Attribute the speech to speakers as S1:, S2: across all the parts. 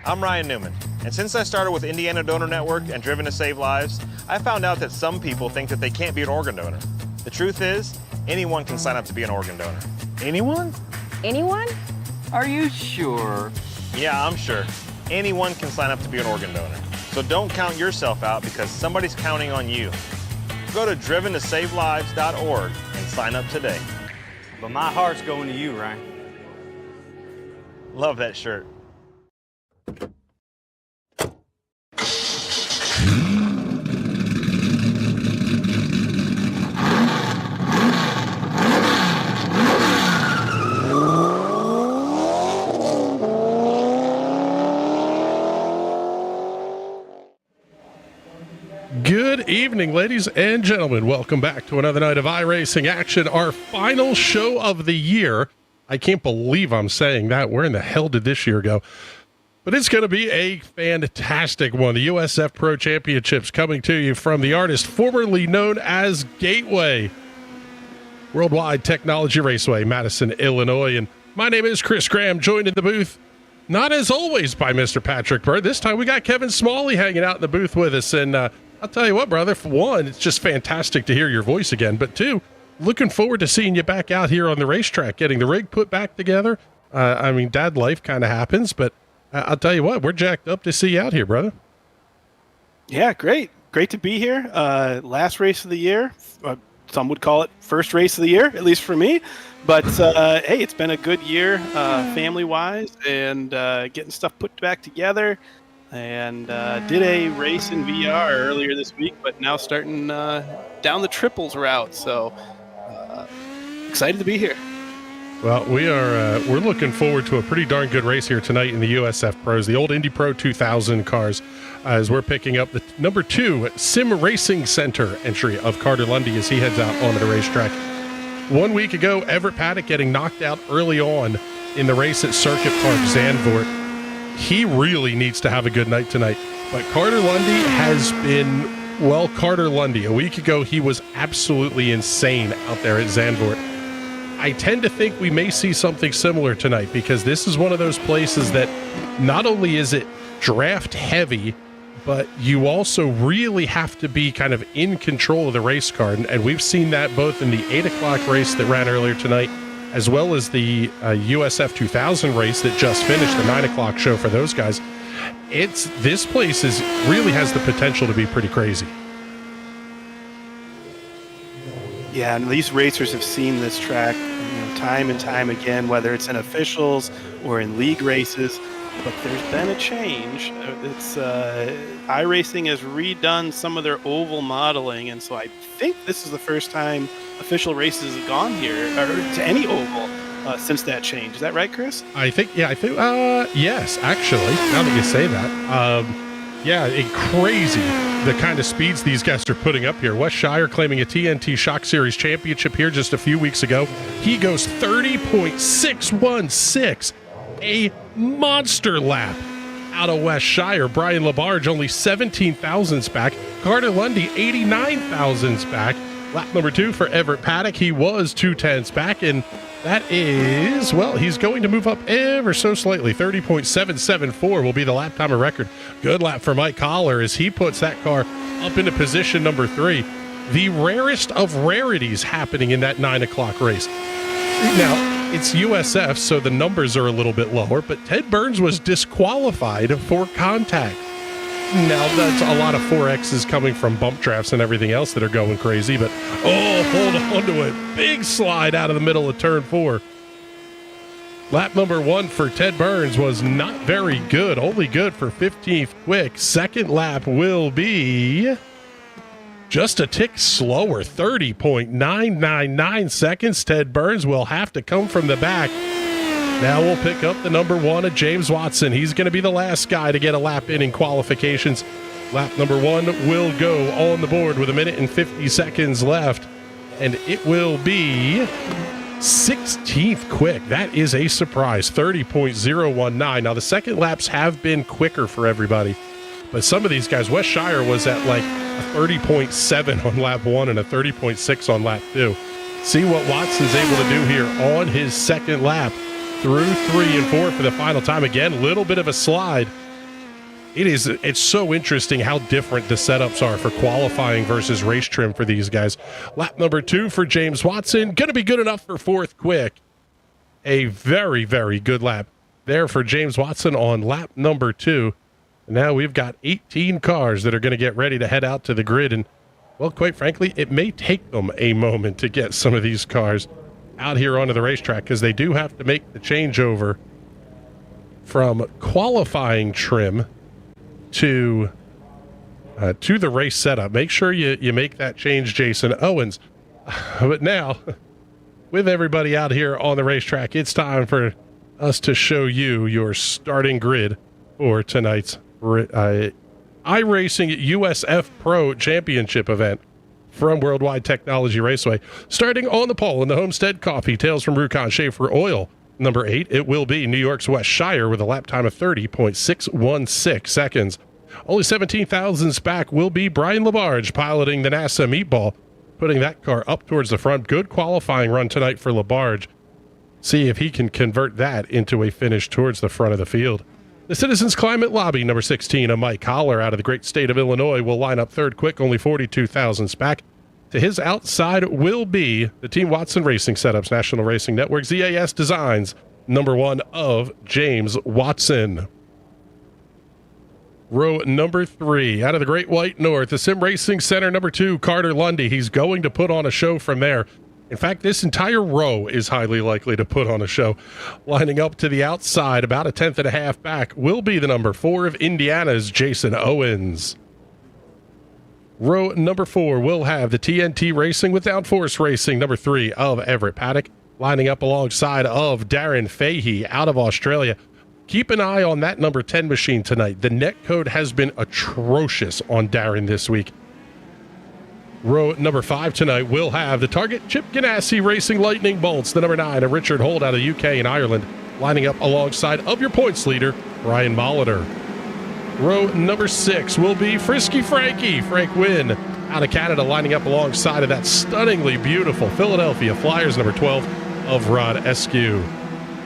S1: I'm Ryan Newman, and since I started with Indiana Donor Network and Driven to Save Lives, I found out that some people think that they can't be an organ donor. The truth is, anyone can sign up to be an organ donor.
S2: Anyone?
S3: Anyone?
S4: Are you sure?
S1: Yeah, I'm sure. Anyone can sign up to be an organ donor. So don't count yourself out because somebody's counting on you. Go to driventosavelives.org and sign up today.
S4: But my heart's going to you, Ryan.
S1: Love that shirt.
S5: Good evening, ladies and gentlemen. Welcome back to another night of iRacing action, our final show of the year. I can't believe I'm saying that. Where in the hell did this year go? But it's going to be a fantastic one. The USFPRO Championships coming to you from the artist formerly known as Gateway. Worldwide Technology Raceway, Madison, Illinois. And my name is Chris Graham, joined in the booth, not as always by Mr. Patrick Bird. This time we got Kevin Smalley hanging out in the booth with us. And I'll tell you what, brother, for one, it's just fantastic to hear your voice again. But two, looking forward to seeing you back out here on the racetrack, getting the rig put back together. I mean, dad life kind of happens, but I'll tell you what, we're jacked up to see you out here, brother.
S2: Yeah, great. Great to be here. Last race of the year. Some would call it first race of the year, at least for me. But, hey, it's been a good year family-wise and getting stuff put back together. And did a race in VR earlier this week, but now starting down the triples route. So excited to be here.
S5: Well, we're looking forward to a pretty darn good race here tonight in the USF Pros, the old Indy Pro 2000 cars, as we're picking up the number 2 Sim Racing Center entry of Carter Lundy as he heads out onto the racetrack. 1 week ago, Everett Paddock getting knocked out early on in the race at Circuit Park Zandvoort. He really needs to have a good night tonight. But Carter Lundy has been, well, Carter Lundy. A week ago, he was absolutely insane out there at Zandvoort. I tend to think we may see something similar tonight because this is one of those places that not only is it draft heavy, but you also really have to be kind of in control of the race car. And we've seen that both in the 8 o'clock race that ran earlier tonight, as well as the USF 2000 race that just finished, the 9 o'clock show for those guys. This place really has the potential to be pretty crazy.
S2: Yeah, and these racers have seen this track time and time again, whether it's in officials or in league races. But there's been a change. It's iRacing has redone some of their oval modeling, and so I think this is the first time official races have gone here or to any oval since that change. Is that right, Chris?
S5: I think yes, actually. Now that you say that, crazy the kind of speeds these guys are putting up here. Wes Shire claiming a TNT Shock Series championship here just a few weeks ago. He goes 30.616. A monster lap out of West Shire. Brian Labarge only 17 thousandths back. Carter Lundy 89 thousandths back. Lap number 2 for Everett Paddock. He was 2/10ths back, and that is, well, he's going to move up ever so slightly. 30.774 will be the lap timer record. Good lap for Mike Collar as he puts that car up into position number 3. The rarest of rarities happening in that 9 o'clock race. Now, it's USF, so the numbers are a little bit lower, but Ted Burns was disqualified for contact. Now, that's a lot of 4Xs coming from bump drafts and everything else that are going crazy, but, hold on to it. Big slide out of the middle of turn 4. Lap number 1 for Ted Burns was not very good, only good for 15th quick. Second lap will be just a tick slower, 30.999 seconds. Ted Burns will have to come from the back. Now we'll pick up the number 1 of James Watson. He's going to be the last guy to get a lap in qualifications. Lap number 1 will go on the board with 1 minute and 50 seconds left, and it will be 16th quick. That is a surprise, 30.019. Now the second laps have been quicker for everybody, but some of these guys, Wes Shire was at like a 30.7 on lap 1 and a 30.6 on lap 2. See what Watson's able to do here on his second lap through 3 and 4 for the final time. Again, a little bit of a slide It's so interesting how different the setups are for qualifying versus race trim for these guys. Lap number 2 for James Watson, going to be good enough for 4th quick. A very, very good lap there for James Watson on lap number 2. Now we've got 18 cars that are going to get ready to head out to the grid. And, well, quite frankly, it may take them a moment to get some of these cars out here onto the racetrack because they do have to make the changeover from qualifying trim to the race setup. Make sure you make that change, Jason Owens. But now, with everybody out here on the racetrack, it's time for us to show you your starting grid for tonight's iRacing USFPRO Championship event from Worldwide Technology Raceway. Starting on the pole in the Homestead Coffee, Tales from Rubicon Schaefer Oil. Number 8, it will be New York's West Shire with a lap time of 30.616 seconds. Only 17 thousandths back will be Brian Labarge piloting the NASA Meatball, putting that car up towards the front. Good qualifying run tonight for Labarge. See if he can convert that into a finish towards the front of the field. The Citizens Climate Lobby, number 16, a Mike Holler out of the great state of Illinois, will line up 3rd quick, only 42 thousandths back. To his outside will be the Team Watson Racing Setups National Racing Network ZAS Designs, number 1 of James Watson. Row number 3, out of the Great White North, the Sim Racing Center, number 2, Carter Lundy. He's going to put on a show from there. In fact, this entire row is highly likely to put on a show. Lining up to the outside, about a 10th and a half back, will be the number 4 of Indiana's Jason Owens. Row number 4 will have the TNT Racing with Downforce Racing, number 3 of Everett Paddock, lining up alongside of Darren Fahey out of Australia. Keep an eye on that number 10 machine tonight. The net code has been atrocious on Darren this week. Row number 5 tonight will have the Target Chip Ganassi Racing Lightning Bolts, the number 9 of Richard Holt out of the UK and Ireland, lining up alongside of your points leader, Brian Molitor. Row number 6 will be Frisky Frankie, Frank Wynn, out of Canada, lining up alongside of that stunningly beautiful Philadelphia Flyers number 12 of Rod Eskew.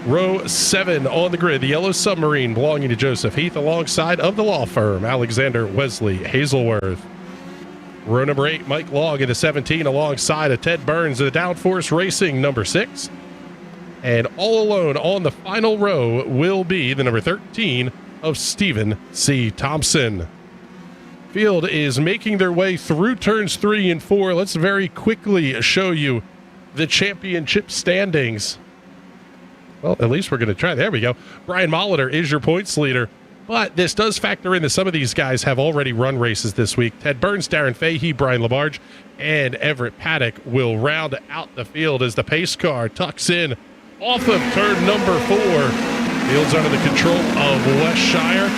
S5: Row 7 on the grid, the Yellow Submarine belonging to Joseph Heath, alongside of the law firm, Alexander Wesley Hazelworth. Row number 8, Mike Logg in the 17, alongside of Ted Burns of the Downforce Racing number 6. And all alone on the final row will be the number 13 of Stephen C. Thompson. Field is making their way through turns 3 and 4. Let's very quickly show you the championship standings. Well, at least we're going to try. There we go. Brian Molitor is your points leader, but this does factor in that some of these guys have already run races this week. Ted Burns, Darren Fahey, Brian Labarge, and Everett Paddock will round out the field as the pace car tucks in off of turn number 4. Field's under the control of West Shire.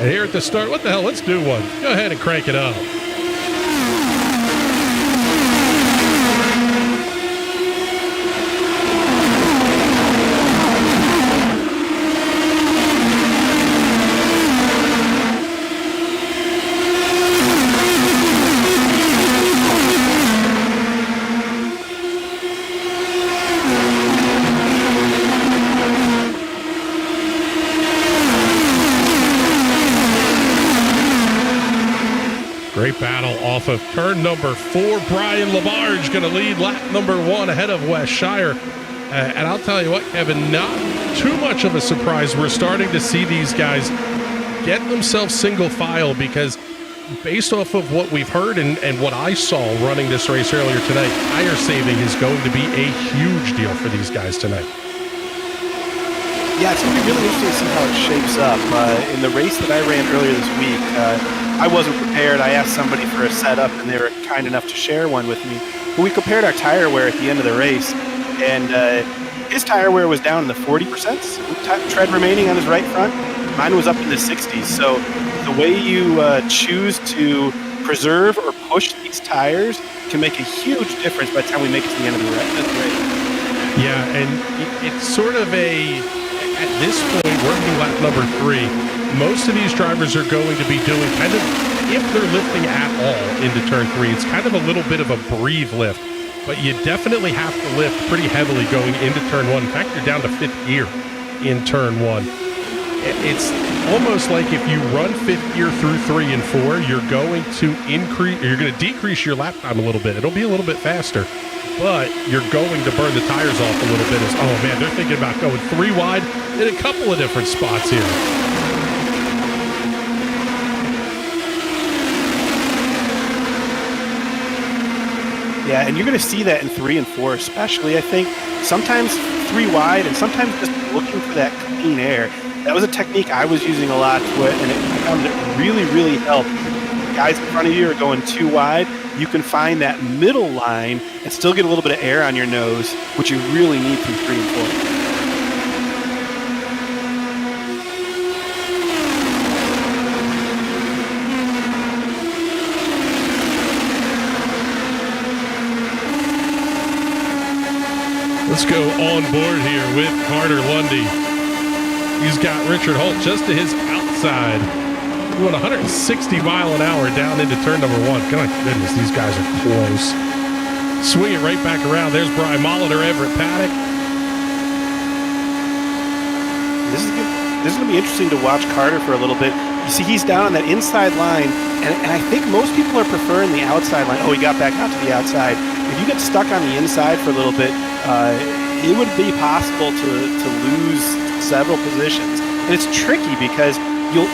S5: And here at the start, what the hell? Let's do one. Go ahead and crank it up. Great battle off of turn number 4. Brian Labarge going to lead lap number 1 ahead of West Shire. And I'll tell you what, Kevin, not too much of a surprise. We're starting to see these guys get themselves single file because based off of what we've heard and what I saw running this race earlier tonight, tire saving is going to be a huge deal for these guys tonight.
S2: Yeah, it's going to be really interesting to see how it shapes up. In the race that I ran earlier this week, I wasn't prepared. I asked somebody for a setup, and they were kind enough to share one with me. But we compared our tire wear at the end of the race, and his tire wear was down in the 40%, tread remaining on his right front. Mine was up in the 60s. So the way you choose to preserve or push these tires can make a huge difference by the time we make it to the end of the race.
S5: Yeah, and it's sort of at this point, working lap number 3, most of these drivers are going to be doing kind of, if they're lifting at all into turn 3, it's kind of a little bit of a breathe lift, but you definitely have to lift pretty heavily going into turn 1. In fact, you're down to 5th gear in turn 1. It's almost like if you run fifth gear through 3 and 4, you're going to decrease your lap time a little bit. It'll be a little bit faster, but you're going to burn the tires off a little bit. Oh man, they're thinking about going 3 wide in a couple of different spots here.
S2: Yeah, and you're going to see that in 3 and 4 especially, I think. Sometimes 3 wide and sometimes just looking for that clean air. That was a technique I was using a lot, and I found it really, really helped. Guys in front of you are going 2 wide. You can find that middle line and still get a little bit of air on your nose, which you really need through 3 and 4.
S5: Let's go on board here with Carter Lundy. He's got Richard Holt just to his outside. Going 160 mile an hour down into turn number 1. God goodness, these guys are close. Swing it right back around. There's Brian Molitor, Everett Paddock.
S2: This is going to be interesting to watch Carter for a little bit. You see, he's down on that inside line, and I think most people are preferring the outside line. Oh, he got back out to the outside. If you get stuck on the inside for a little bit, it would be possible to lose several positions. And it's tricky because you'll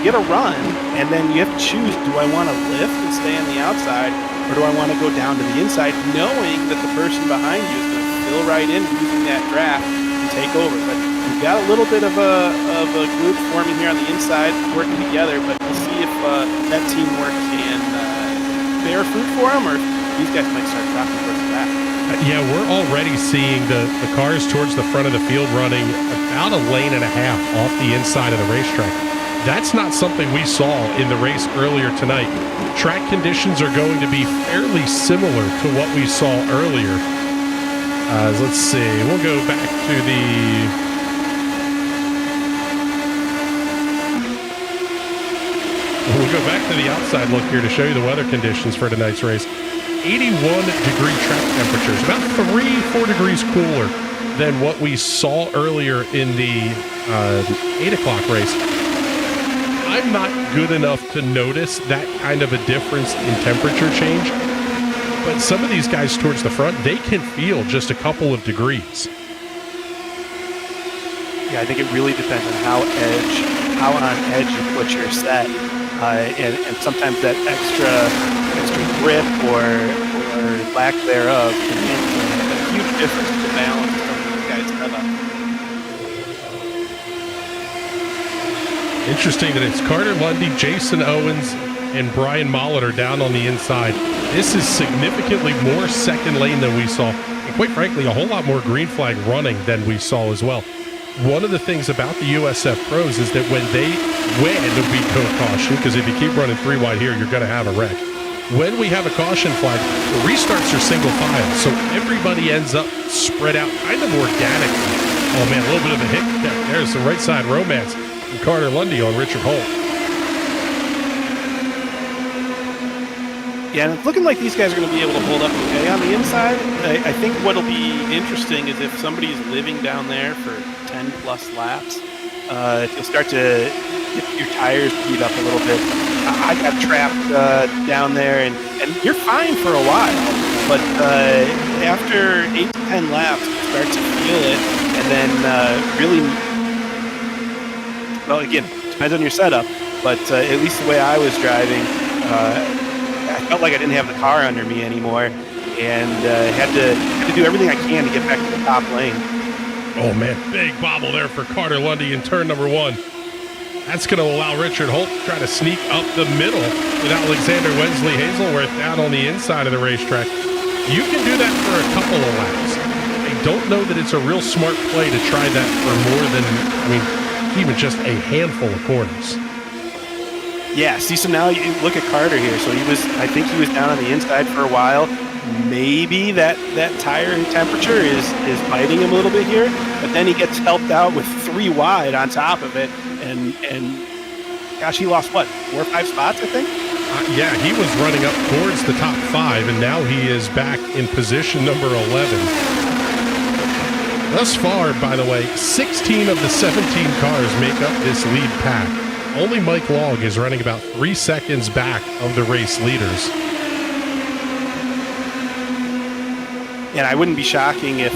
S2: get a run, and then you have to choose, do I want to lift and stay on the outside, or do I want to go down to the inside, knowing that the person behind you is going to fill right in using that draft and take over. But we've got a little bit of a group forming here on the inside, working together, but we'll see if that teamwork can bear fruit for them, or if these guys might start dropping towards the back.
S5: Yeah, we're already seeing the cars towards the front of the field running about a lane and a half off the inside of the racetrack. That's not something we saw in the race earlier tonight. Track conditions are going to be fairly similar to what we saw earlier. Let's see, we'll go back to the outside look here to show you the weather conditions for tonight's race. 81-degree track temperatures, about 3-4 degrees cooler than what we saw earlier in the 8 o'clock race. I'm not good enough to notice that kind of a difference in temperature change, but some of these guys towards the front, they can feel just a couple of degrees.
S2: Yeah, I think it really depends on how on edge you put your set, and sometimes that extra grip or lack thereof can make a huge difference in the balance of these guys' setup.
S5: Interesting that it's Carter Lundy, Jason Owens, and Brian Molitor down on the inside. This is significantly more second lane than we saw, and quite frankly, a whole lot more green flag running than we saw as well. One of the things about the USF Pros is that when we go caution, because if you keep running 3 wide here, you're going to have a wreck. When we have a caution flag, the restarts are single file, so everybody ends up spread out kind of organically. Oh man, a little bit of a hit. There's the right side romance from Carter Lundy on Richard Holt.
S2: Yeah, and it's looking like these guys are going to be able to hold up okay on the inside. I think what'll be interesting is if somebody's living down there for 10 plus laps, if you'll start to get your tires beat up a little bit. I got trapped down there, and you're fine for a while, but after 8 to 10 laps, you start to feel it, and then really, well, again, depends on your setup, but at least the way I was driving, I felt like I didn't have the car under me anymore, and had to do everything I can to get back to the top lane.
S5: Oh man, big bobble there for Carter Lundy in turn number 1. That's going to allow Richard Holt to try to sneak up the middle with Alexander Wensley Hazelworth down on the inside of the racetrack. You can do that for a couple of laps. I don't know that it's a real smart play to try that for more than, even just a handful of corners.
S2: Yeah, see, so now you look at Carter here. So I think he was down on the inside for a while. Maybe that tire temperature is biting him a little bit here, but then he gets helped out with 3 wide on top of it, and gosh, he lost what, 4 or 5 spots, I think?
S5: Yeah, he was running up towards the top 5, and now he is back in position number 11. Thus far, by the way, 16 of the 17 cars make up this lead pack. Only Mike Long is running about 3 seconds back of the race leaders.
S2: And I wouldn't be shocking if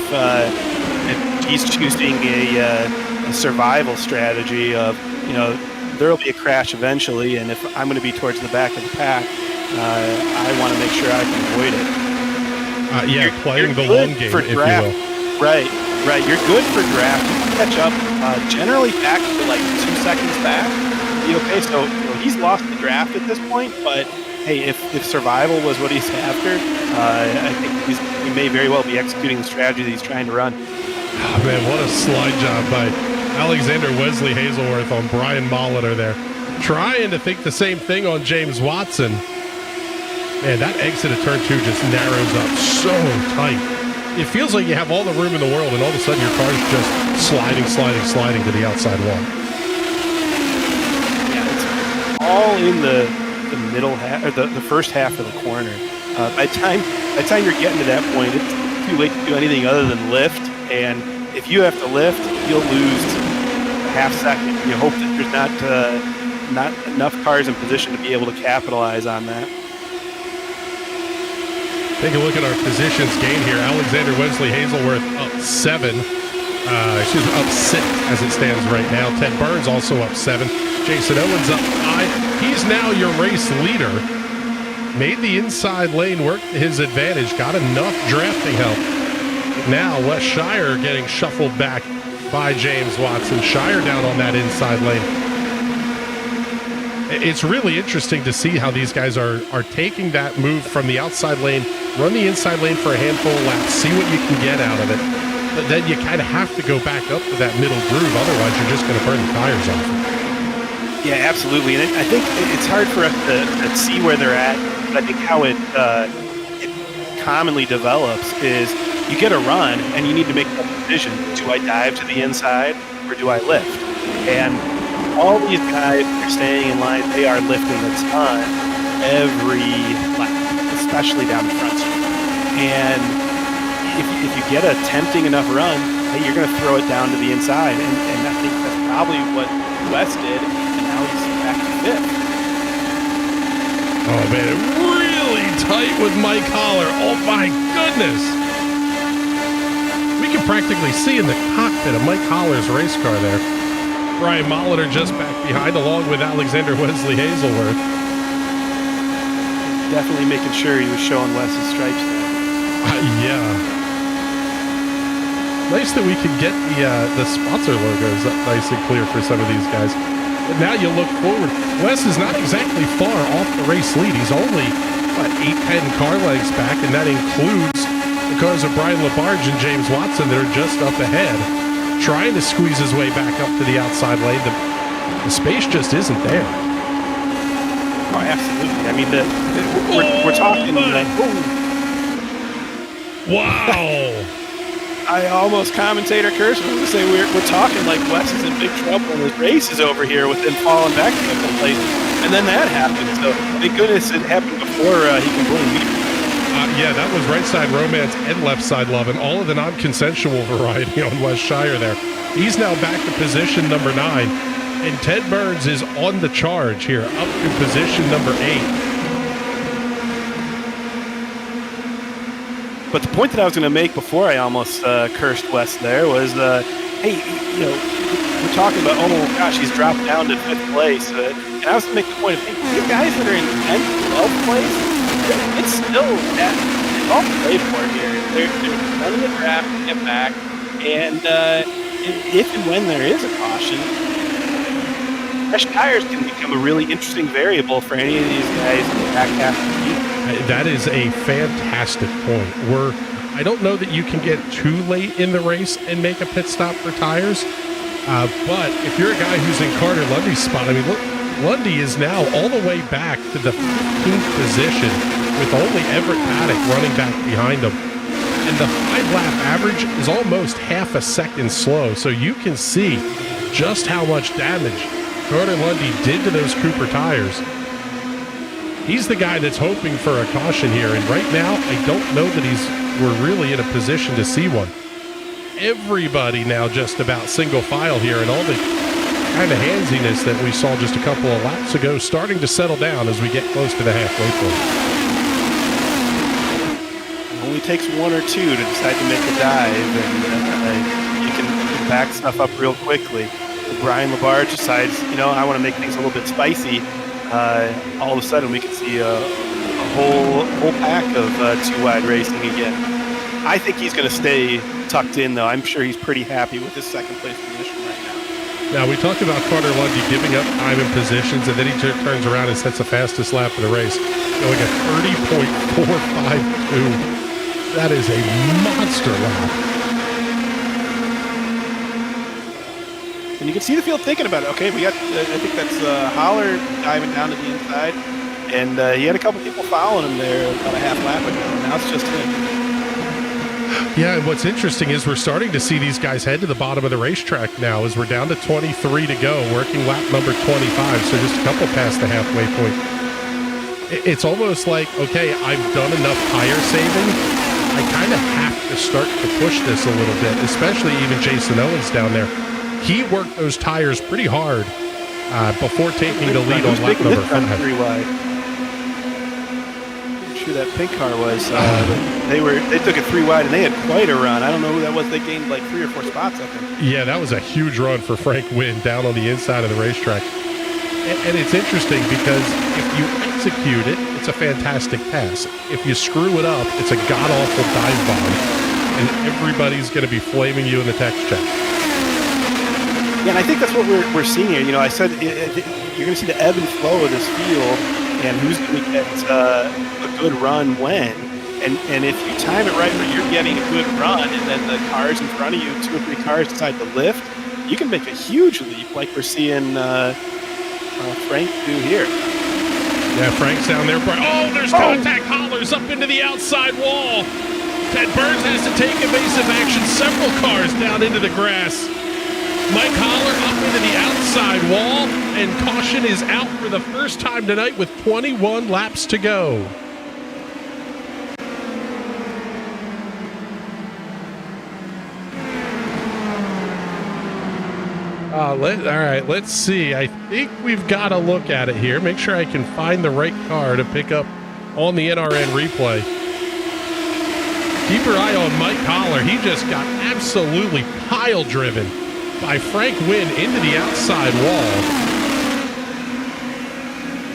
S2: he's choosing a survival strategy of, there will be a crash eventually, and if I'm going to be towards the back of the pack, I want to make sure I can avoid it.
S5: Playing the long game, if you will.
S2: Right. You're good for draft. You can catch up generally back to like 2 seconds back. Okay, so he's lost the draft at this point, but hey, if survival was what he's after, I think he may very well be executing the strategy that he's trying to run.
S5: Oh, man, what a slide job by Alexander Wesley Hazelworth on Brian Molitor there. Trying to think the same thing on James Watson. Man, that exit of turn 2 just narrows up so tight. It feels like you have all the room in the world, and all of a sudden your car's just sliding to the outside wall.
S2: Yeah, it's all in the middle half, or the first half of the corner. By the time you're getting to that point, it's too late to do anything other than lift. And if you have to lift, you'll lose a half second. You hope that there's not enough cars in position to be able to capitalize on that.
S5: Take a look at our positions gain here. Alexander Wesley Hazelworth up 7. Up 6 as it stands right now. Ted Burns also up 7. Jason Owens up 5. He's now your race leader. Made the inside lane work to his advantage. Got enough drafting help. Now Wes Shire getting shuffled back by James Watson. Shire down on that inside lane. It's really interesting to see how these guys are taking that move from the outside lane, run the inside lane for a handful of laps, see what you can get out of it. But then you kind of have to go back up to that middle groove, otherwise you're just going to burn the tires off.
S2: Yeah, absolutely. And I think it's hard for us to see where they're at, but I think how it commonly develops is you get a run and you need to make that decision. Do I dive to the inside or do I lift? And all these guys are staying in line. They are lifting a ton every lap, especially down the front street. And if you get a tempting enough run, hey, you're going to throw it down to the inside. And I think that's probably what Wes did, and now he's back to 5th.
S5: Oh, man, really tight with Mike Holler. Oh, my goodness. We can practically see in the cockpit of Mike Holler's race car there. Brian Molitor just back behind, along with Alexander Wesley Hazelworth.
S2: Definitely making sure he was showing Wes's stripes there.
S5: Yeah. Nice that we can get the sponsor logos up nice and clear for some of these guys. But now you look forward. Wes is not exactly far off the race lead. He's only, 8-10 car lengths back, and that includes the cars of Brian Labarge and James Watson that are just up ahead, trying to squeeze his way back up to the outside lane. The space just isn't there.
S2: Oh, absolutely. I mean, we're talking.
S5: Wow.
S2: I almost commentator cursed. I was going to say we're talking like Wes is in big trouble and his race is over here with him falling back to the place. And then that happened. So thank goodness it happened before he can blame me.
S5: Yeah, that was right side romance and left side love, and all of the non-consensual variety on Wes Shire there. He's now back to position number 9, and Ted Burns is on the charge here, up to position number 8.
S2: But the point that I was going to make before I almost cursed Wes there was, hey, we're talking about, oh my gosh, he's dropped down to 5th place. And I was going to make the point of, hey, you guys that are in 10th, 12th place, it's still that it's all to play for here. There's plenty of draft to get back, and if and when there is a caution, fresh tires can become a really interesting variable for any of these guys in the back half of the year.
S5: That is a fantastic point. I don't know that you can get too late in the race and make a pit stop for tires, but if you're a guy who's in Carter Lundy's spot, I mean, look, Lundy is now all the way back to the 15th position with only Everett Paddock running back behind him. And the 5-lap average is almost half a second slow, so you can see just how much damage Carter Lundy did to those Cooper tires. He's the guy that's hoping for a caution here, and right now I don't know that we're really in a position to see one. everybody now just about single file here, and all the kind of handsiness that we saw just a couple of laps ago starting to settle down as we get close to the halfway point.
S2: It only takes one or two to decide to make a dive, and you can back stuff up real quickly. Brian Labarge decides, I want to make things a little bit spicy. All of a sudden, we can see a whole pack of two-wide racing again. I think he's going to stay tucked in, though. I'm sure he's pretty happy with his second-place position right now.
S5: Now, we talked about Carter Lundy giving up time and positions, and then he turns around and sets the fastest lap of the race, going at 30.452. That is a monster lap.
S2: And you can see the field thinking about it. Okay, we got, I think that's Holler diving down to the inside, and he had a couple people following him there about a half lap ago. Now it's just him.
S5: Yeah, and what's interesting is we're starting to see these guys head to the bottom of the racetrack now as we're down to 23 to go, working lap number 25, so just a couple past the halfway point. It's almost like, okay, I've done enough tire saving. I kind of have to start to push this a little bit, especially even Jason Owens down there. He worked those tires pretty hard before taking the lead on lap number 5.
S2: 3 wide. I'm sure that pink car was. They took it 3 wide and they had quite a run. I don't know who that was. They gained like 3 or 4 spots, I think.
S5: Yeah, that was a huge run for Frank Wynn down on the inside of the racetrack. And it's interesting because if you execute it, it's a fantastic pass. If you screw it up, it's a god-awful dive bomb, and everybody's going to be flaming you in the text chat.
S2: Yeah, and I think that's what we're seeing here. I said you're going to see the ebb and flow of this field, and who's going to get a good run when. And if you time it right where you're getting a good run, and then the cars in front of you, 2 or 3 cars decide to lift, you can make a huge leap, like we're seeing Frank do here.
S5: Yeah, Frank's down there. Oh, there's contact. Hollers up into the outside wall. Ted Burns has to take evasive action. Several cars down into the grass. Mike Holler up into the outside wall, and caution is out for the first time tonight with 21 laps to go. All right, let's see. I think we've got to look at it here. Make sure I can find the right car to pick up on the NRN replay. Keep your eye on Mike Holler. He just got absolutely pile-driven by Frank Wynn into the outside wall.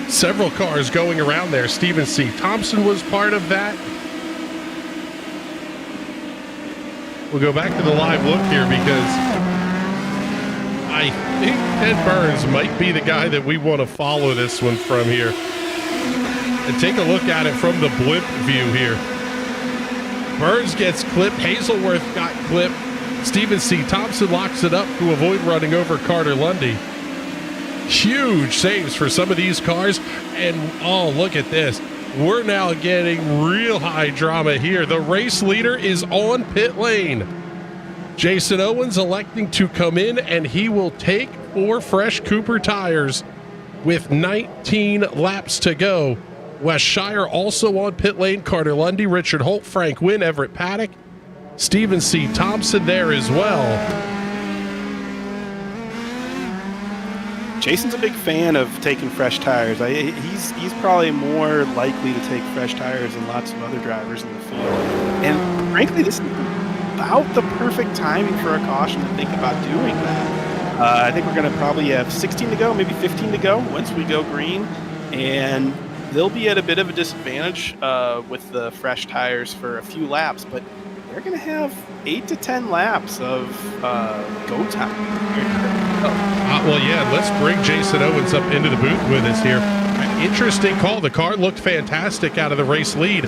S5: Several cars going around there. Stephen C. Thompson was part of that. We'll go back to the live look here because I think Ted Burns might be the guy that we want to follow this one from here. And take a look at it from the blimp view here. Burns gets clipped. Hazelworth got clipped. Stephen C. Thompson locks it up to avoid running over Carter Lundy. Huge saves for some of these cars. And, oh, look at this. We're now getting real high drama here. The race leader is on pit lane. Jason Owens electing to come in, and he will take 4 fresh Cooper tires with 19 laps to go. Wes Shire also on pit lane. Carter Lundy, Richard Holt, Frank Wynn, Everett Paddock, Stephen C. Thompson there as well.
S2: Jason's a big fan of taking fresh tires. He's probably more likely to take fresh tires than lots of other drivers in the field. And frankly, this is about the perfect timing for a caution to think about doing that. I think we're going to probably have 16 to go, maybe 15 to go once we go green. And they'll be at a bit of a disadvantage with the fresh tires for a few laps, but they're going to have 8 to 10 laps of go time.
S5: Well, yeah, let's bring Jason Owens up into the booth with us here. Interesting call. The car looked fantastic out of the race lead.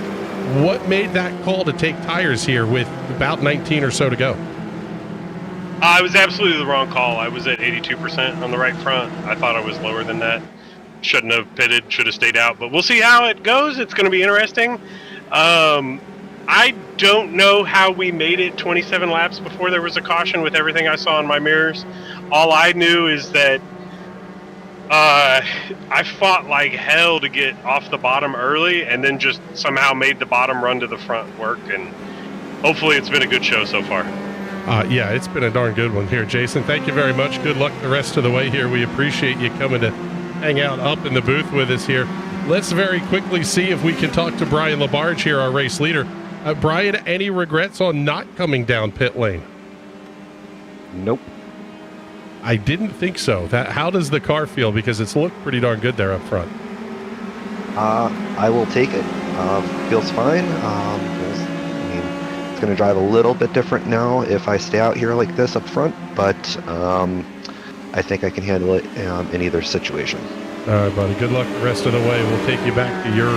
S5: What made that call to take tires here with about 19 or so to go?
S3: It was absolutely the wrong call. I was at 82% on the right front. I thought I was lower than that. Shouldn't have pitted, should have stayed out. But we'll see how it goes. It's going to be interesting. I don't know how we made it 27 laps before there was a caution with everything I saw in my mirrors. All I knew is that I fought like hell to get off the bottom early and then just somehow made the bottom run to the front work. And hopefully it's been a good show so far.
S5: Yeah, it's been a darn good one here, Jason. Thank you very much. Good luck the rest of the way here. We appreciate you coming to hang out up in the booth with us here. Let's very quickly see if we can talk to Brian Labarge here, our race leader. Brian, any regrets on not coming down pit lane?
S6: Nope.
S5: I didn't think so. How does the car feel? Because it's looked pretty darn good there up front.
S6: I will take it. Feels fine. It's going to drive a little bit different now if I stay out here like this up front, but I think I can handle it in either situation.
S5: All right, buddy. Good luck the rest of the way. We'll take you back to your,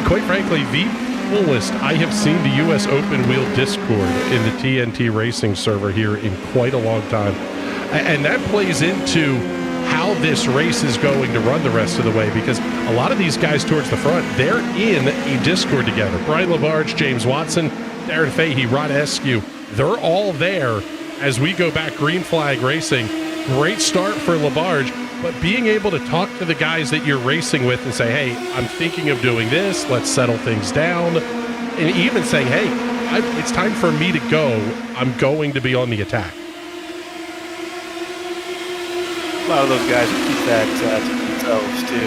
S5: quite frankly, the fullest I have seen the U.S. Open Wheel Discord in the TNT Racing server here in quite a long time. And that plays into how this race is going to run the rest of the way, because a lot of these guys towards the front, they're in a Discord together. Brian Labarge, James Watson, Darren Fahey, Rod Eskew, they're all there as we go back green flag racing. Great start for Labarge, but being able to talk to the guys that you're racing with and say, hey, I'm thinking of doing this, let's settle things down, and even saying, hey, it's time for me to go, I'm going to be on the attack.
S2: A lot of those guys keep that to themselves too.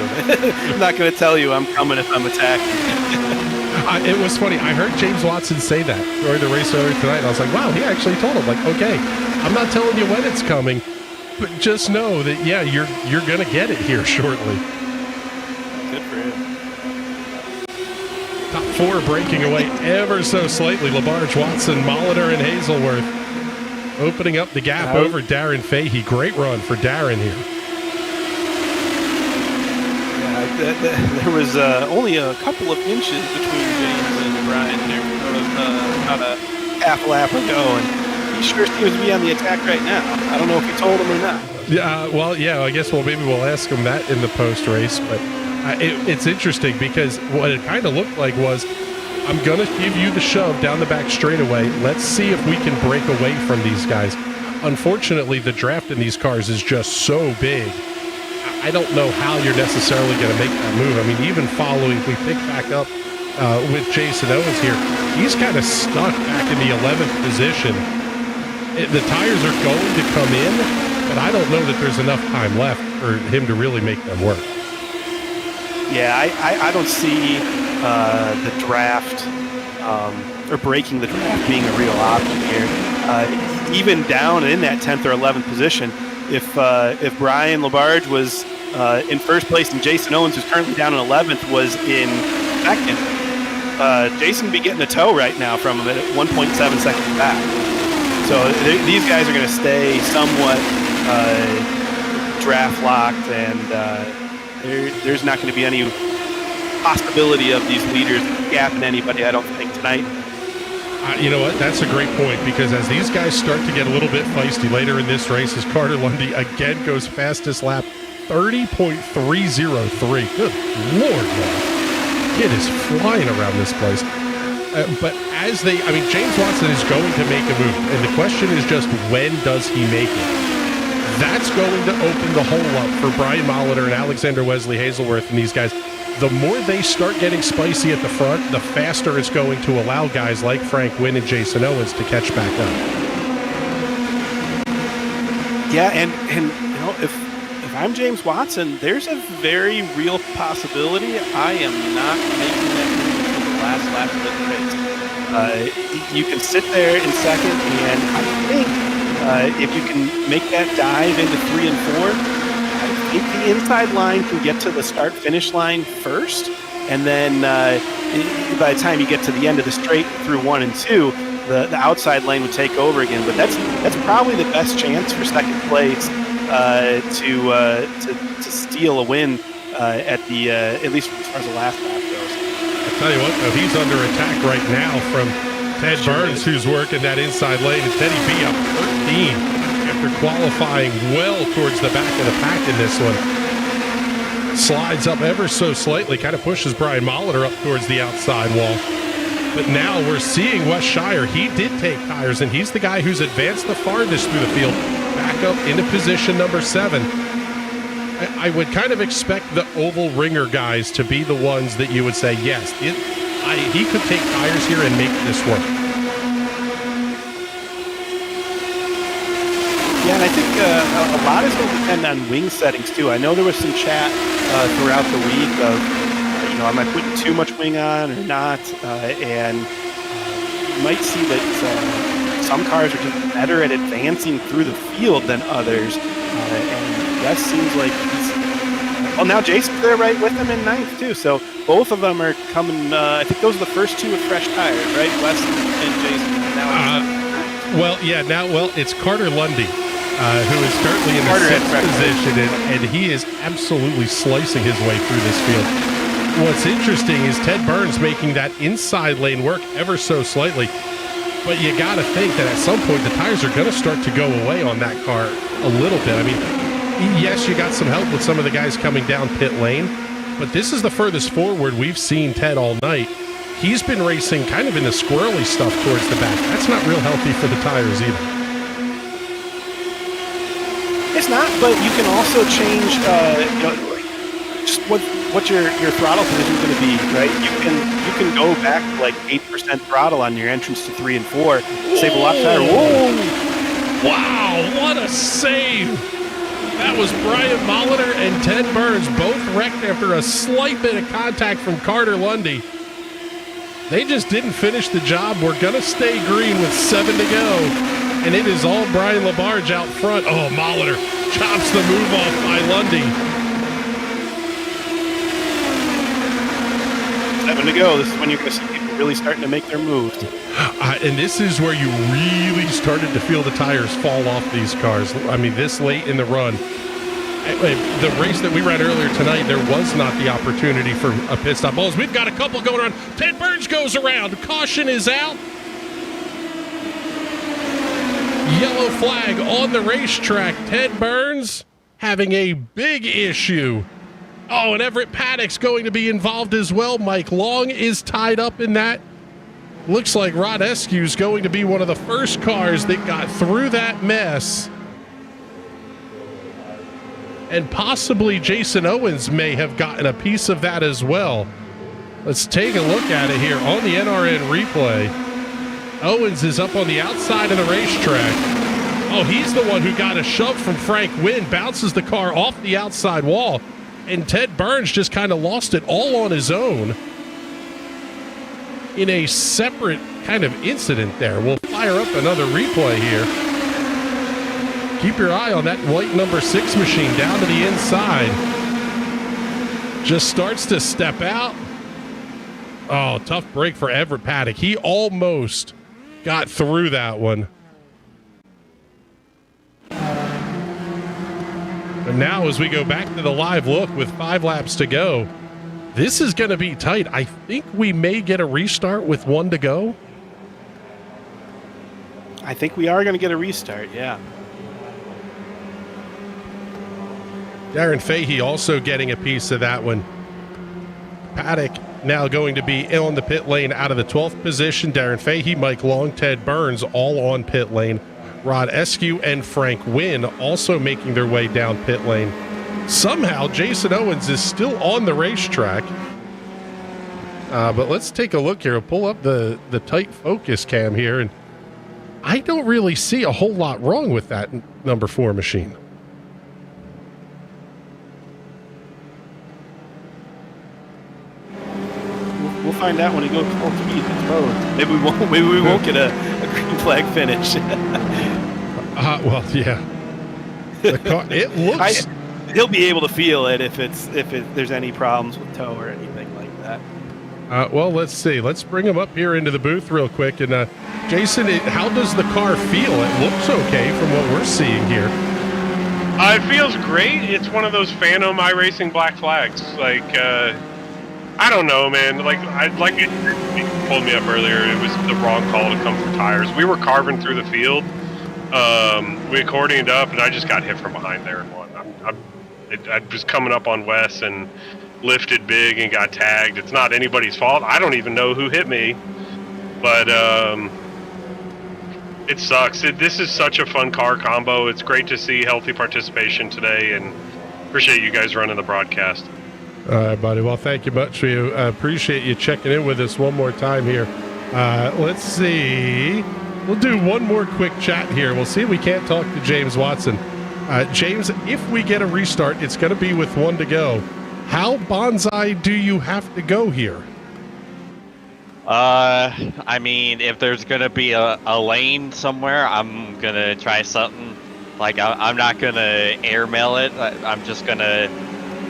S2: I'm not going to tell you I'm coming if I'm attacking.
S5: It was funny. I heard James Watson say that during the race earlier tonight. And I was like, wow, he actually told him, like, okay, I'm not telling you when it's coming, but just know that, yeah, you're going to get it here shortly.
S2: Good for him.
S5: Top four breaking away ever so slightly. Labarge, Watson, Molitor, and Hazelworth opening up the gap over Darren Fahey. Great run for Darren here.
S2: Yeah, there was only a couple of inches between James and Brian there. About a half lap ago, and he sure seems to be on the attack right now. I don't know if you told him or not.
S5: Yeah, well, yeah, I guess maybe we'll ask him that in the post-race, but it's interesting because what it kind of looked like was, I'm going to give you the shove down the back straightaway. Let's see if we can break away from these guys. Unfortunately, the draft in these cars is just so big. I don't know how you're necessarily going to make that move. I mean, even following, if we pick back up with Jason Owens here, he's kind of stuck back in the 11th position. The tires are going to come in, but I don't know that there's enough time left for him to really make them work.
S2: Yeah, I don't see the draft or breaking the draft being a real option here. Even down in that 10th or 11th position, if Brian Labarge was in first place and Jason Owens, who's currently down in 11th, was in second, Jason would be getting a tow right now from him at 1.7 seconds back. So these guys are going to stay somewhat draft locked, and there's not going to be any possibility of these leaders gapping anybody, I don't think, tonight.
S5: You know what? That's a great point, because as these guys start to get a little bit feisty later in this race, as Carter Lundy again goes fastest lap, 30.303. Good Lord, man. Kid is flying around this place. But as James Watson is going to make a move, and the question is just, when does he make it? That's going to open the hole up for Brian Molitor and Alexander Wesley Hazelworth and these guys. The more they start getting spicy at the front, the faster it's going to allow guys like Frank Wynn and Jason Owens to catch back up.
S2: Yeah, and you know, if I'm James Watson, there's a very real possibility I am not making that move for the last lap of the race. You can sit there in second, and I think if you can make that dive into 3 and 4, I think the inside line can get to the start-finish line first, and then by the time you get to the end of the straight through 1 and 2, the outside lane would take over again. But that's probably the best chance for second place to steal a win at least as far as the last lap goes.
S5: I'll tell you what, though, he's under attack right now from Ted Burns, who's working that inside lane, and Teddy B up 13 after qualifying well towards the back of the pack in this one. Slides up ever so slightly, kind of pushes Brian Molitor up towards the outside wall. But now we're seeing Wes Shire. He did take tires, and he's the guy who's advanced the farthest through the field, back up into position number 7. I would kind of expect the oval ringer guys to be the ones that you would say, yes, he could take tires here and make this work.
S2: Yeah, and I think a lot is going to depend on wing settings too. I know there was some chat throughout the week of, am I putting too much wing on or not? And you might see that some cars are just better at advancing through the field than others. And Wes seems like well, now Jason's there right with him in ninth too. So both of them are coming. I think those are the first two with fresh tires, right? Wes and Jason. Now
S5: it's Carter Lundy, who is currently in the sixth position, and he is absolutely slicing his way through this field. What's interesting is Ted Burns making that inside lane work ever so slightly, but you got to think that at some point the tires are going to start to go away on that car a little bit. I mean, yes, you got some help with some of the guys coming down pit lane, but this is the furthest forward we've seen Ted all night. He's been racing kind of in the squirrely stuff towards the back. That's not real healthy for the tires either.
S2: It's not, but you can also change just what your throttle position is going to be, right? You can go back to like 8% throttle on your entrance to 3 and 4, save a lot of tire. Whoa!
S5: Wow, what a save! That was Brian Molitor and Ted Burns, both wrecked after a slight bit of contact from Carter Lundy. They just didn't finish the job. We're going to stay green with 7 to go. And it is all Brian Labarge out front. Oh, Molitor chops the move off by Lundy.
S2: 7 to go. This is when you're going to see people really starting to make their moves.
S5: And this is where you really started to feel the tires fall off these cars. I mean, this late in the run. The race that we ran earlier tonight, there was not the opportunity for a pit stop. Balls, we've got a couple going on. Ted Burns goes around. Caution is out. Yellow flag on the racetrack. Ted Burns having a big issue. Oh, and Everett Paddock's going to be involved as well. Mike Long is tied up in that. Looks like Rod Eskew's going to be one of the first cars that got through that mess. And possibly Jason Owens may have gotten a piece of that as well. Let's take a look at it here on the NRN replay. Owens is up on the outside of the racetrack. Oh, he's the one who got a shove from Frank Wynn, bounces the car off the outside wall, and Ted Burns just kind of lost it all on his own in a separate kind of incident there. We'll fire up another replay here. Keep your eye on that white number 6 machine down to the inside. Just starts to step out. Oh, tough break for Everett Paddock. He almost got through that one. And now as we go back to the live look with 5 laps to go, this is going to be tight. I think we may get a restart with 1 to go.
S2: I think we are going to get a restart, yeah.
S5: Darren Fahey also getting a piece of that one. Paddock now going to be on the pit lane out of the 12th position. Darren Fahey, Mike Long, Ted Burns all on pit lane. Rod Eskew and Frank Wynn also making their way down pit lane. Somehow Jason Owens is still on the racetrack. But let's take a look here. We'll pull up the tight focus cam here, and I don't really see a whole lot wrong with that number 4 machine.
S2: We'll find out when he goes full speed, I suppose. Maybe we won't get a green flag finish.
S5: Well, yeah. The car, it looks.
S2: He'll be able to feel it if there's any problems with tow or anything like that.
S5: Well, let's see. Let's bring him up here into the booth real quick. And Jason, how does the car feel? It looks okay from what we're seeing here.
S3: It feels great. It's one of those Phantom iRacing black flags. Like, I don't know, man. Like you pulled me up earlier. It was the wrong call to come for tires. We were carving through the field. We accordioned up, and I just got hit from behind there and won. I was coming up on Wes and lifted big and got tagged. It's not anybody's fault. I don't even know who hit me, but it sucks. This is such a fun car combo. It's great to see healthy participation today, and appreciate you guys running the broadcast.
S5: All right, buddy. Well, thank you much for you. I appreciate you checking in with us one more time here. Let's see. We'll do one more quick chat here. We'll see if we can't talk to James Watson. James, if we get a restart, it's going to be with 1 to go. How bonsai do you have to go here?
S7: I mean, if there's gonna be a lane somewhere, I'm gonna try something. Like, I'm not gonna airmail it. I'm just gonna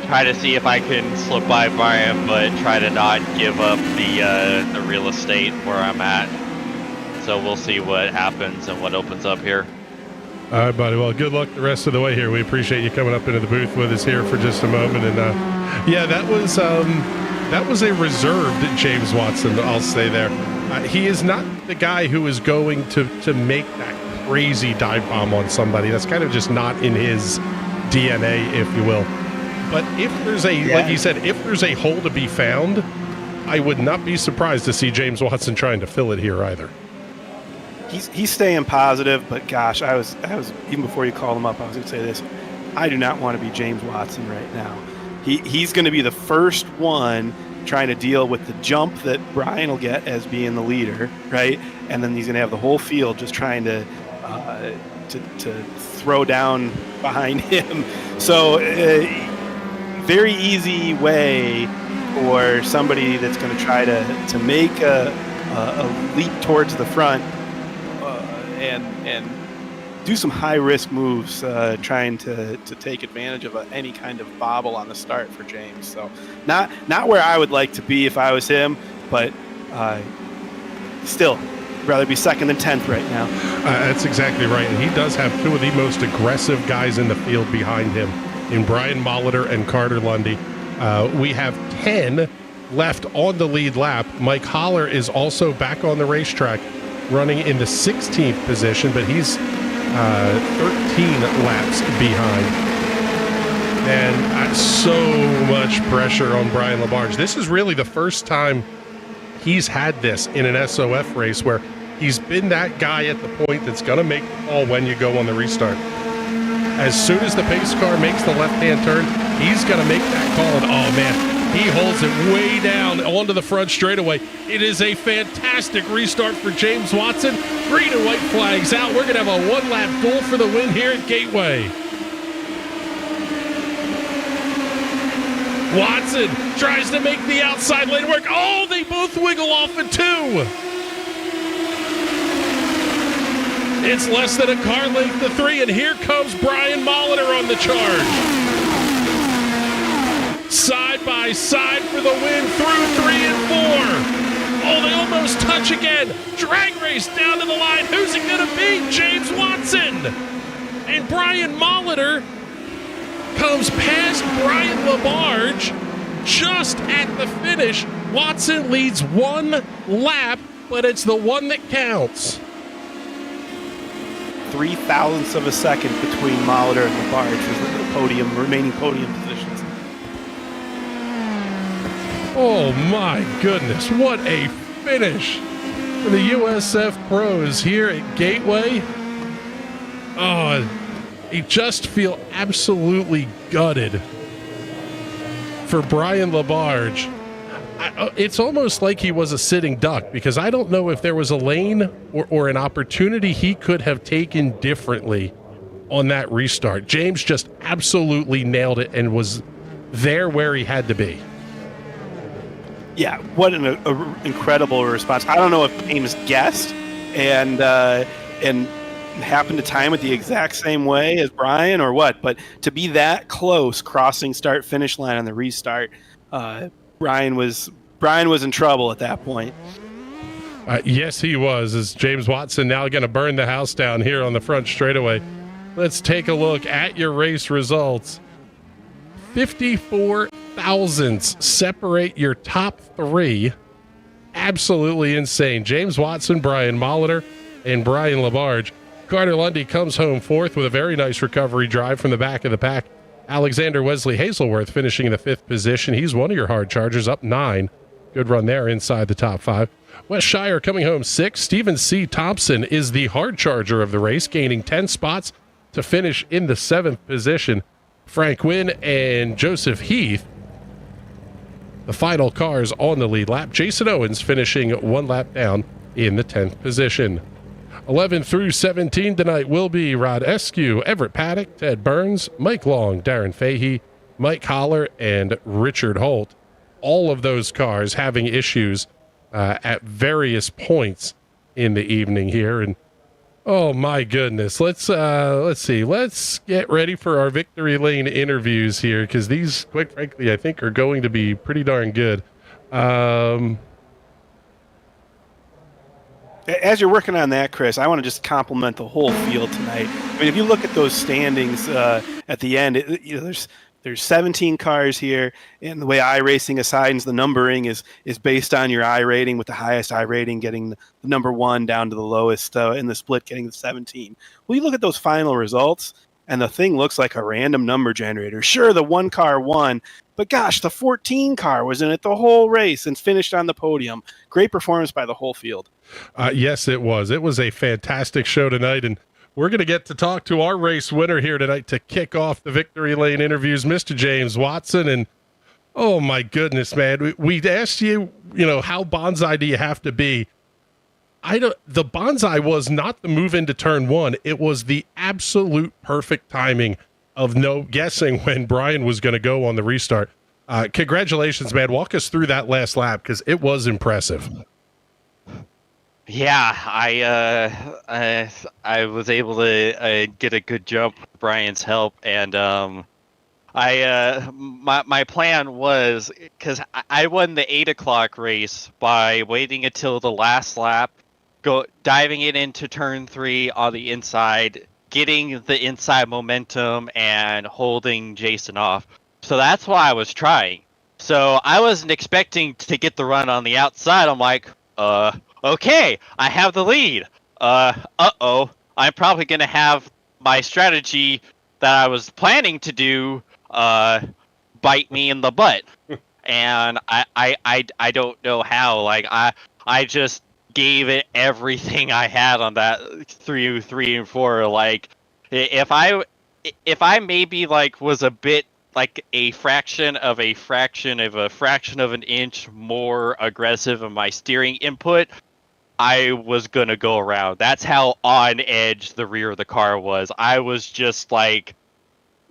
S7: try to see if I can slip by Brian, but try to not give up the real estate where I'm at. So we'll see what happens and what opens up here.
S5: All right, buddy. Well, good luck the rest of the way here. We appreciate you coming up into the booth with us here for just a moment. And yeah, that was a reserved James Watson, I'll say there. He is not the guy who is going to make that crazy dive bomb on somebody. That's kind of just not in his DNA, if you will. But if there's like you said, if there's a hole to be found, I would not be surprised to see James Watson trying to fill it here either.
S2: He's staying positive, but gosh, I was even before you called him up, I was going to say this. I do not want to be James Watson right now. He's going to be the first one trying to deal with the jump that Brian will get as being the leader, right? And then he's going to have the whole field just trying to throw down behind him. So very easy way for somebody that's going to try to make a leap towards the front and do some high-risk moves, trying to take advantage of any kind of bobble on the start for James. So not where I would like to be if I was him, but still, rather be second than 10th right now.
S5: That's exactly right. And he does have two of the most aggressive guys in the field behind him in Brian Molitor and Carter Lundy. We have 10 left on the lead lap. Mike Holler is also back on the racetrack, running in the 16th position, but he's 13 laps behind. And so much pressure on Brian Labarge. This is really the first time he's had this in an SOF race where he's been that guy at the point that's going to make the call when you go on the restart. As soon as the pace car makes the left-hand turn, he's going to make that call, and oh man, he holds it way down onto the front straightaway. It is a fantastic restart for James Watson. Green and white flags out. We're going to have a one-lap duel for the win here at Gateway. Watson tries to make the outside lane work. Oh, they both wiggle off at two. It's less than a car length to three, and here comes Brian Molitor on the charge. Side by side for the win through 3 and 4. Oh, they almost touch again. Drag race down to the line. Who's it going to be? James Watson. And Brian Molitor comes past Brian Labarge just at the finish. Watson leads one lap, but it's the one that counts.
S2: 0.03 of a second between Molitor and Labarge for the remaining podium positions.
S5: Oh my goodness, what a finish for the USF Pros here at Gateway. Oh, you just feel absolutely gutted for Brian Labarge. It's almost like he was a sitting duck, because I don't know if there was a lane or an opportunity he could have taken differently on that restart. James just absolutely nailed it and was there where he had to be.
S2: Yeah, what an incredible response. I don't know if James guessed and happened to time it the exact same way as Brian or what, but to be that close crossing start-finish line on the restart, Brian was in trouble at that point.
S5: Yes, he was. As James Watson now going to burn the house down here on the front straightaway. Let's take a look at your race results. 54 thousandths separate your top three. Absolutely insane. James Watson, Brian Molitor, and Brian Labarge. Carter Lundy comes home fourth with a very nice recovery drive from the back of the pack. Alexander Wesley Hazelworth finishing in the 5th position. He's one of your hard chargers, up 9. Good run there inside the top 5. Wes Shire coming home 6th. Stephen C. Thompson is the hard charger of the race, gaining 10 spots to finish in the 7th position. Frank Wynn and Joseph Heath, the final cars on the lead lap. Jason Owens finishing one lap down in the 10th position. 11 through 17 tonight will be Rod Eskew, Everett Paddock, Ted Burns, Mike Long, Darren Fahey, Mike Holler, and Richard Holt. All of those cars having issues at various points in the evening here. And oh my goodness, let's see. Let's get ready for our victory lane interviews here, because these, quite frankly, I think are going to be pretty darn good.
S2: As you're working on that, Chris, I want to just compliment the whole field tonight. I mean, if you look at those standings at the end, there's 17 cars here, and the way iRacing assigns the numbering is based on your I rating, with the highest I rating getting the number 1 down to the lowest in the split getting the 17. Well, you look at those final results, and the thing looks like a random number generator. Sure, the 1 car won, but gosh, the 14 car was in it the whole race and finished on the podium. Great performance by the whole field.
S5: Yes, it was. It was a fantastic show tonight, and we're going to get to talk to our race winner here tonight to kick off the victory lane interviews, Mr. James Watson. And oh my goodness, man, we asked you, how bonsai do you have to be? The bonsai was not the move into turn 1. It was the absolute perfect timing of no guessing when Brian was going to go on the restart. Congratulations, man. Walk us through that last lap, because it was impressive.
S7: Yeah, I was able to get a good jump with Brian's help, and my plan was, because I won the 8 o'clock race by waiting until the last lap, diving it into turn 3 on the inside, getting the inside momentum and holding Jason off. So that's why I was trying. So I wasn't expecting to get the run on the outside. I'm like, okay, I have the lead. Uh-oh, I'm probably going to have my strategy that I was planning to do bite me in the butt. And I don't know how. Like, I just gave it everything I had on that 3 and 4. Like, if I maybe like was a bit like a fraction of an inch more aggressive in my steering input, I was gonna go around. That's how on edge the rear of the car was. I was just like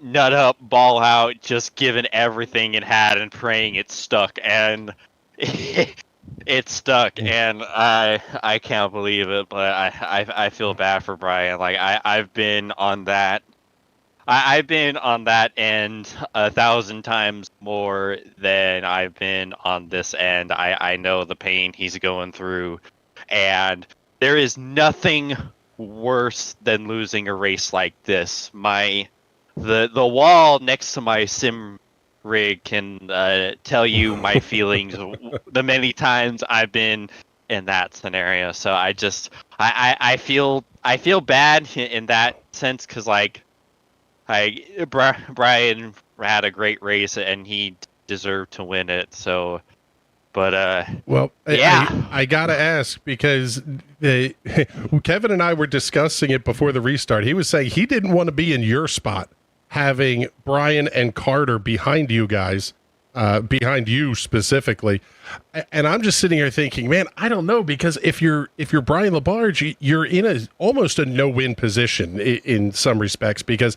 S7: nut up, ball out, just giving everything it had and praying it stuck, and it stuck. And I can't believe it, but I feel bad for Brian. Like I've been on that. I've been on that end 1,000 times more than I've been on this end. I know the pain he's going through, and there is nothing worse than losing a race like this. The wall next to my sim rig can tell you my feelings the many times I've been in that scenario. So I feel bad in that sense, because like Brian had a great race and he deserved to win it. So, but
S5: well,
S7: yeah,
S5: I gotta ask, because Kevin and I were discussing it before the restart. He was saying he didn't want to be in your spot, having Brian and Carter behind you guys, behind you specifically. And I'm just sitting here thinking, man, I don't know, because if you're Brian Labarge, you're in almost a no-win position in some respects, because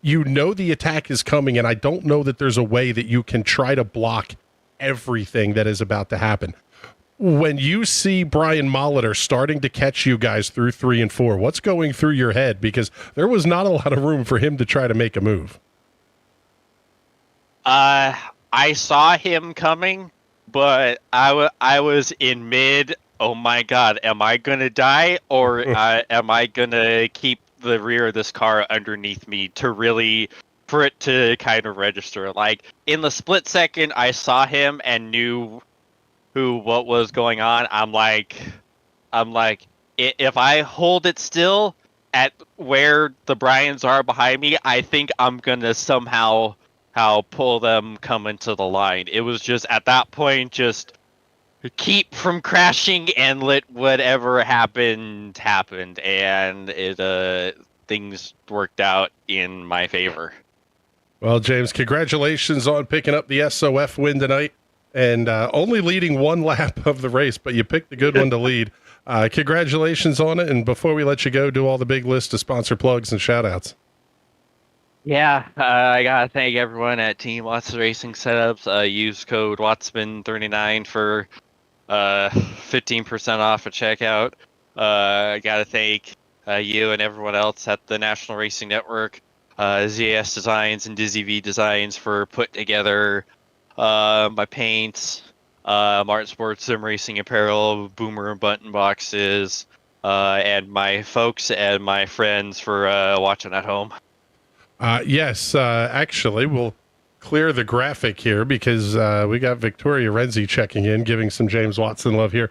S5: the attack is coming, and I don't know that there's a way that you can try to block everything that is about to happen. When you see Brian Molitor starting to catch you guys through 3 and 4, what's going through your head? Because there was not a lot of room for him to try to make a move.
S7: I saw him coming, but I was in mid, oh my god, am I going to die, or am I going to keep the rear of this car underneath me for it to kind of register? Like, in the split second I saw him and knew what was going on, I'm like, if I hold it still at where the Bryans are behind me, I think I'm gonna somehow pull them coming to the line. It was just at that point, just keep from crashing and let whatever happened, and it things worked out in my favor.
S5: Well, James, congratulations on picking up the SOF win tonight, and only leading 1 lap of the race, but you picked a good one to lead. Congratulations on it. And before we let you go, do all the big list of sponsor plugs and shout outs.
S7: Yeah, I gotta thank everyone at Team Watts Racing Setups. Use code Wattsman39 for 15% off at checkout. I gotta thank you and everyone else at the National Racing Network, ZS Designs and Dizzy V Designs for putting together my paints, Martin Sports Sim Racing apparel, Boomer and Button boxes, and my folks and my friends for watching at home.
S5: Yes, actually, we'll clear the graphic here because we got Victoria Renzi checking in, giving some James Watson love here.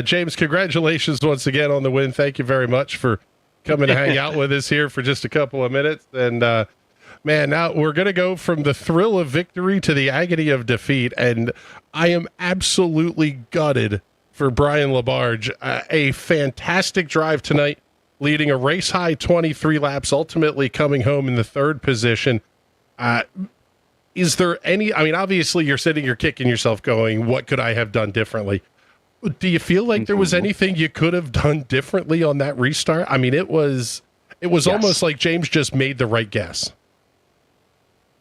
S5: James, congratulations once again on the win. Thank you very much for coming to hang out with us here for just a couple of minutes. And man, now we're going to go from the thrill of victory to the agony of defeat. And I am absolutely gutted for Brian Labarge. A fantastic drive tonight, leading a race high 23 laps, ultimately coming home in the third position. Is there any, I mean, obviously you're sitting here kicking yourself going, what could I have done differently? Do you feel like there was anything you could have done differently on that restart? I mean, it was yes. Almost like James just made the right guess.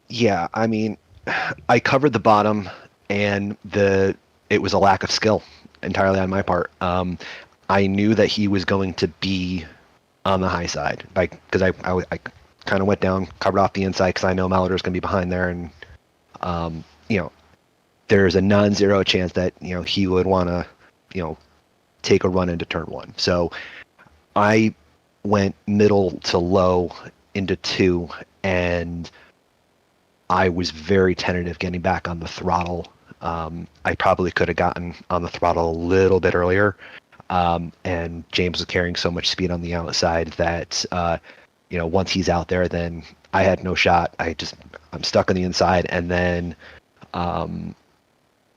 S6: Yeah, I mean, I covered the bottom, and it was a lack of skill entirely on my part. I knew that he was going to be on the high side, because I kind of went down, covered off the inside because I know Molitor's going to be behind there, and there's a non-zero chance that he would want to take a run into turn one. So I went middle to low into two, and I was very tentative getting back on the throttle. I probably could have gotten on the throttle a little bit earlier, and James was carrying so much speed on the outside that once he's out there, then I had no shot. I'm stuck on the inside, and then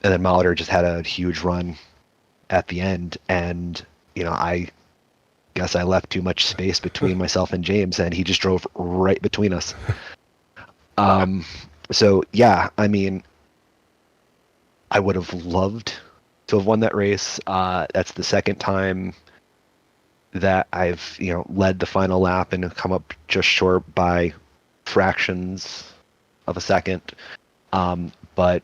S6: Molitor just had a huge run at the end, and I guess I left too much space between myself and James, and he just drove right between us. So yeah, I mean, I would have loved to have won that race. That's the second time that I've led the final lap and come up just short by fractions of a second. But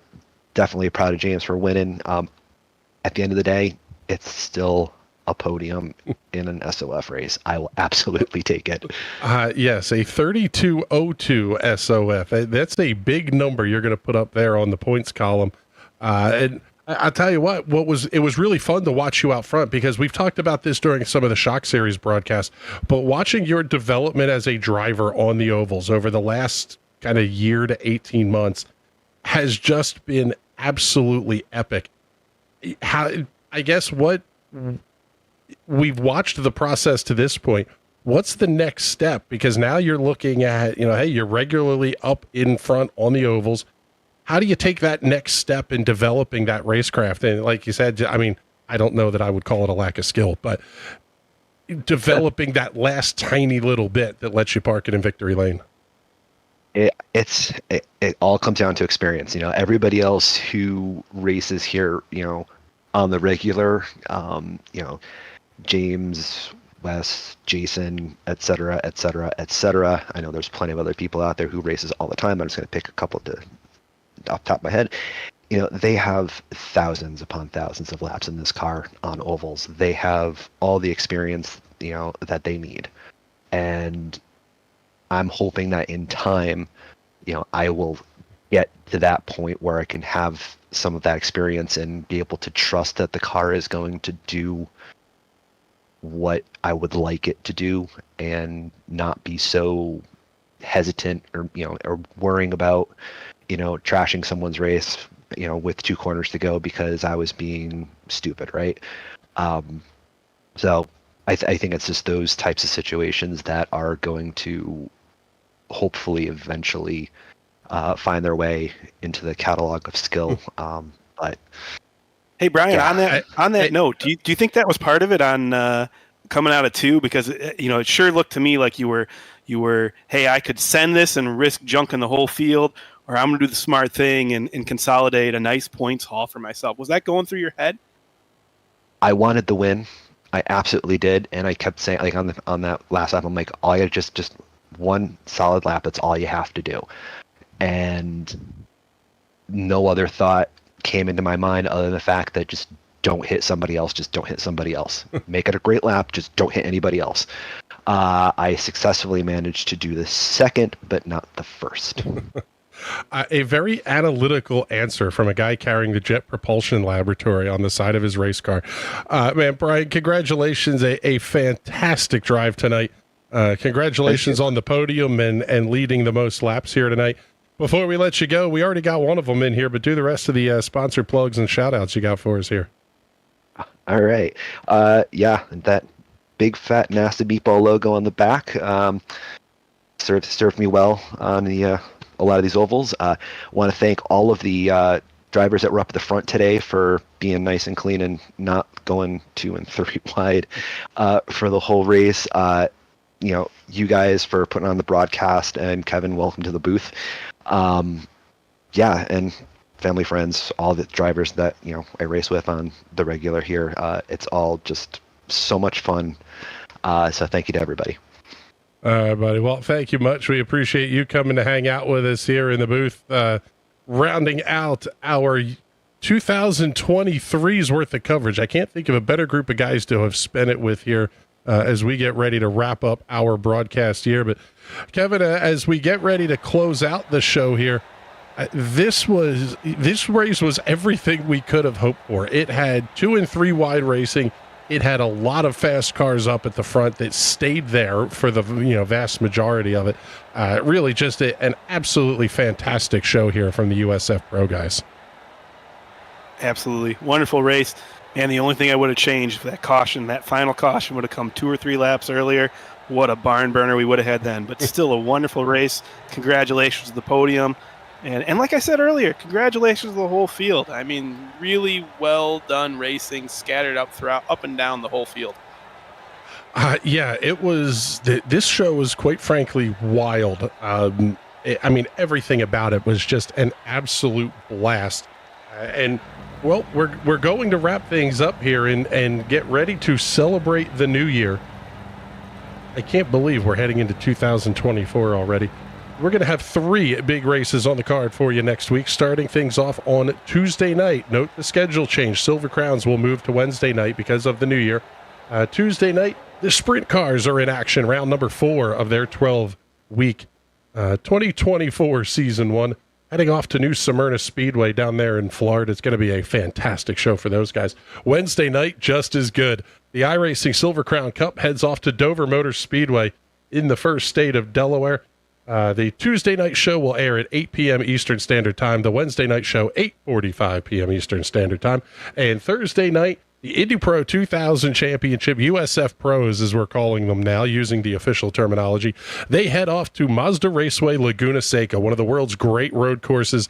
S6: definitely proud of James for winning. At the end of the day, it's still a podium in an SOF race. I will absolutely take it.
S5: Yes, a 32:02 SOF. That's a big number you're going to put up there on the points column. And I'll tell you what, it was really fun to watch you out front, because we've talked about this during some of the Shock Series broadcasts, but watching your development as a driver on the ovals over the last kind of year to 18 months has just been absolutely epic. I guess what we've watched the process to this point, what's the next step? Because now you're looking at, hey, you're regularly up in front on the ovals. How do you take that next step in developing that racecraft? And like you said, I mean, I don't know that I would call it a lack of skill, but developing that last tiny little bit that lets you park it in victory lane.
S6: It all comes down to experience. Everybody else who races here, on the regular, James, Wes, Jason, et cetera, et cetera, et cetera. I know there's plenty of other people out there who races all the time. I'm just going to pick a couple off the top of my head. They have thousands upon thousands of laps in this car on ovals. They have all the experience, that they need. And I'm hoping that in time, I will get to that point where I can have some of that experience and be able to trust that the car is going to do what I would like it to do, and not be so hesitant or worrying about trashing someone's race with 2 corners to go because I was being stupid, right? So I think it's just those types of situations that are going to hopefully eventually find their way into the catalog of skill. But
S2: hey, Brian,
S6: yeah,
S2: on that note, do you think that was part of it on coming out of 2? Because it sure looked to me like you were, hey, I could send this and risk junking the whole field, or I'm going to do the smart thing and consolidate a nice points haul for myself. Was that going through your head?
S6: I wanted the win. I absolutely did, and I kept saying, like, on that last lap, I'm like, all you just one solid lap. That's all you have to do, and no other thought came into my mind other than the fact that just don't hit somebody else. Just don't hit somebody else. Make it a great lap. Just don't hit anybody else. I successfully managed to do the second, but not the first.
S5: A very analytical answer from a guy carrying the Jet Propulsion Laboratory on the side of his race car. Man, Brian, congratulations. A fantastic drive tonight. Congratulations on the podium and leading the most laps here tonight. Before we let you go, we already got one of them in here, but do the rest of the sponsor plugs and shout outs you got for us here.
S6: All right. Yeah, that big fat nasty meatball logo on the back served me well on a lot of these ovals. Want to thank all of the drivers that were up at the front today for being nice and clean and not going 2 and 3 wide for the whole race. You guys for putting on the broadcast, and Kevin, welcome to the booth. Yeah, and family, friends, all the drivers that I race with on the regular here. It's all just so much fun. So thank you to everybody.
S5: Buddy. Well, thank you much. We appreciate you coming to hang out with us here in the booth, rounding out our 2023's worth of coverage. I can't think of a better group of guys to have spent it with here as we get ready to wrap up our broadcast year. But Kevin, as we get ready to close out the show here, this race was everything we could have hoped for. It had 2 and 3 wide racing. It had a lot of fast cars up at the front that stayed there for the vast majority of it. Really just an absolutely fantastic show here from the USFPRO guys.
S2: Absolutely. Wonderful race. And the only thing I would have changed, that final caution would have come 2 or 3 laps earlier. What a barn burner we would have had then. But still a wonderful race. Congratulations to the podium. And like I said earlier, congratulations to the whole field. I mean, really well done racing, scattered up and down the whole field.
S5: Yeah, it was. This show was quite frankly wild. I mean, everything about it was just an absolute blast. And well, we're going to wrap things up here and get ready to celebrate the new year. I can't believe we're heading into 2024 already. We're going to have 3 big races on the card for you next week, starting things off on Tuesday night. Note the schedule change. Silver Crowns will move to Wednesday night because of the new year. Tuesday night, the sprint cars are in action, round number 4 of their 12-week 2024 season 1. Heading off to New Smyrna Speedway down there in Florida. It's going to be a fantastic show for those guys. Wednesday night, just as good. The iRacing Silver Crown Cup heads off to Dover Motor Speedway in the first state of Delaware. The Tuesday night show will air at 8 p.m. Eastern Standard Time. The Wednesday night show, 8:45 p.m. Eastern Standard Time. And Thursday night, the IndyPro 2000 Championship, USFPROs as we're calling them now, using the official terminology. They head off to Mazda Raceway Laguna Seca, one of the world's great road courses.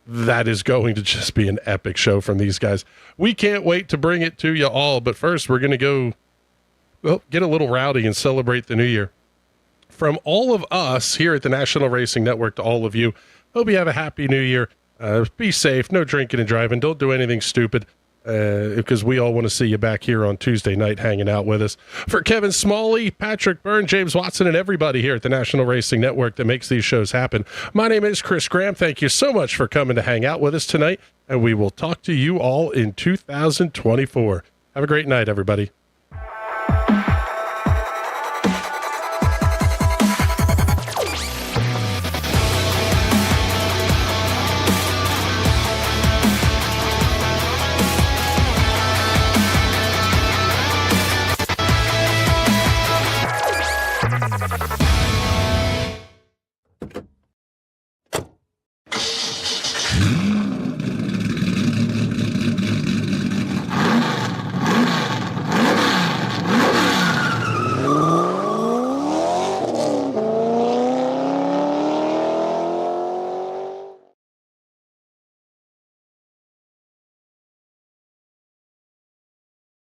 S5: That is going to just be an epic show from these guys. We can't wait to bring it to you all, but first we're going to go get a little rowdy and celebrate the new year. From all of us here at the National Racing Network to all of you, hope you have a happy new year. Be safe, no drinking and driving, don't do anything stupid, because we all want to see you back here on Tuesday night hanging out with us. For Kevin Smalley, Patrick Byrne, James Watson, and everybody here at the National Racing Network that makes these shows happen, my name is Chris Graham. Thank you so much for coming to hang out with us tonight, and we will talk to you all in 2024. Have a great night, everybody.